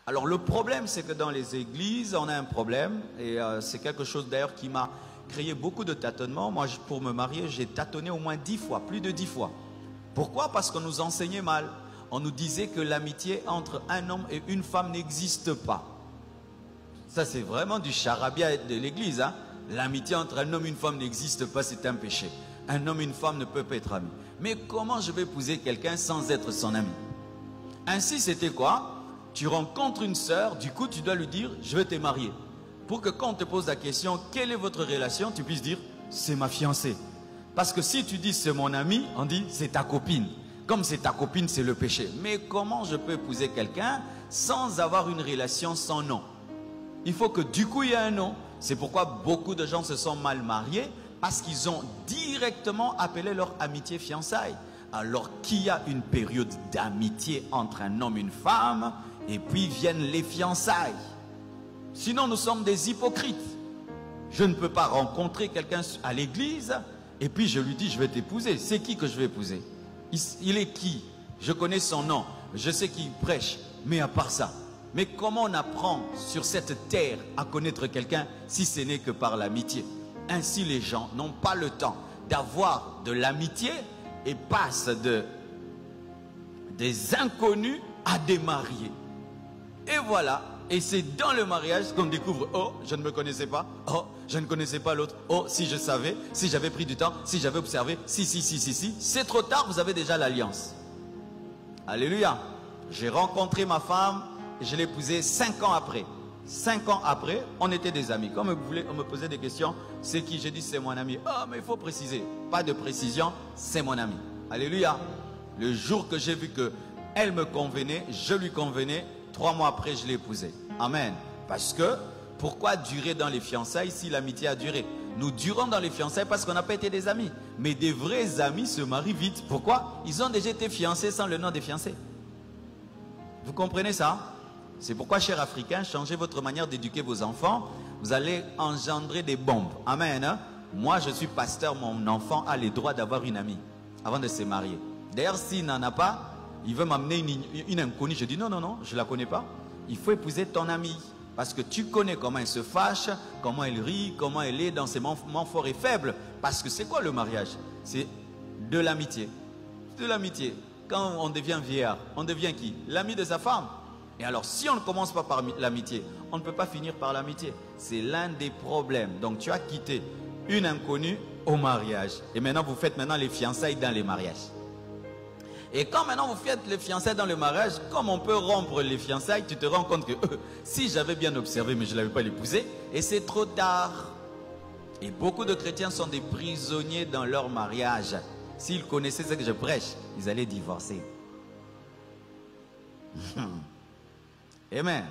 Alors le problème, c'est que dans les églises, on a un problème, et c'est quelque chose d'ailleurs qui m'a créé beaucoup de tâtonnements. Moi, pour me marier, j'ai tâtonné au moins 10 fois, plus de 10 fois. Pourquoi? Parce qu'on nous enseignait mal. On nous disait que l'amitié entre un homme et une femme n'existe pas. Ça, c'est vraiment du charabia de l'église, hein? L'amitié entre un homme et une femme n'existe pas, c'est un péché. Un homme et une femme ne peuvent pas être amis. Mais comment je vais épouser quelqu'un sans être son ami? Ainsi, c'était quoi? Tu rencontres une sœur, du coup, tu dois lui dire, je vais te marier. Pour que quand on te pose la question, quelle est votre relation, tu puisses dire, c'est ma fiancée. Parce que si tu dis, c'est mon ami, on dit, c'est ta copine. Comme c'est ta copine, c'est le péché. Mais comment je peux épouser quelqu'un sans avoir une relation sans nom? Il faut que du coup, il y ait un nom. C'est pourquoi beaucoup de gens se sont mal mariés, parce qu'ils ont directement appelé leur amitié fiançailles. Alors qu'il y a une période d'amitié entre un homme et une femme, et puis viennent les fiançailles. Sinon, nous sommes des hypocrites. Je ne peux pas rencontrer quelqu'un à l'église, et puis je lui dis, je vais t'épouser. C'est qui que je vais épouser? Il est qui? Je connais son nom, je sais qu'il prêche, mais à part ça. Mais comment on apprend sur cette terre à connaître quelqu'un si ce n'est que par l'amitié? Ainsi, les gens n'ont pas le temps d'avoir de l'amitié et passent des inconnus à des mariés. Et voilà, et c'est dans le mariage qu'on découvre, oh, je ne me connaissais pas, oh, je ne connaissais pas l'autre, oh, si je savais, si j'avais pris du temps, si j'avais observé, si, c'est trop tard, vous avez déjà l'alliance. Alléluia. J'ai rencontré ma femme, et je l'ai épousée 5 ans après. 5 ans après, on était des amis. Comme vous voulez, on me posait des questions, c'est qui? J'ai dit, c'est mon ami. Oh, mais il faut préciser. Pas de précision, c'est mon ami. Alléluia. Le jour que j'ai vu qu'elle me convenait, je lui convenais, 3 mois après, je l'ai épousée. Amen. Parce que, pourquoi durer dans les fiançailles si l'amitié a duré? Nous durons dans les fiançailles parce qu'on n'a pas été des amis. Mais des vrais amis se marient vite. Pourquoi? Ils ont déjà été fiancés sans le nom des fiancés. Vous comprenez ça? C'est pourquoi, chers Africains, changez votre manière d'éduquer vos enfants. Vous allez engendrer des bombes. Amen. Hein? Moi, je suis pasteur. Mon enfant a le droit d'avoir une amie avant de se marier. D'ailleurs, s'il n'en a pas, il veut m'amener une inconnue. Je dis non, non, non, je ne la connais pas. Il faut épouser ton amie. Parce que tu connais comment elle se fâche, comment elle rit, comment elle est dans ses moments forts et faibles. Parce que c'est quoi le mariage? C'est de l'amitié. De l'amitié. Quand on devient vieillard, on devient qui? L'ami de sa femme. Et alors, si on ne commence pas par l'amitié, on ne peut pas finir par l'amitié. C'est l'un des problèmes. Donc, tu as quitté une inconnue au mariage. Et maintenant, vous faites maintenant les fiançailles dans les mariages. Et quand maintenant vous faites les fiançailles dans le mariage, comme on peut rompre les fiançailles, tu te rends compte que si j'avais bien observé, mais je ne l'avais pas épousé, et c'est trop tard. Et beaucoup de chrétiens sont des prisonniers dans leur mariage. S'ils connaissaient ce que je prêche, ils allaient divorcer. Amen.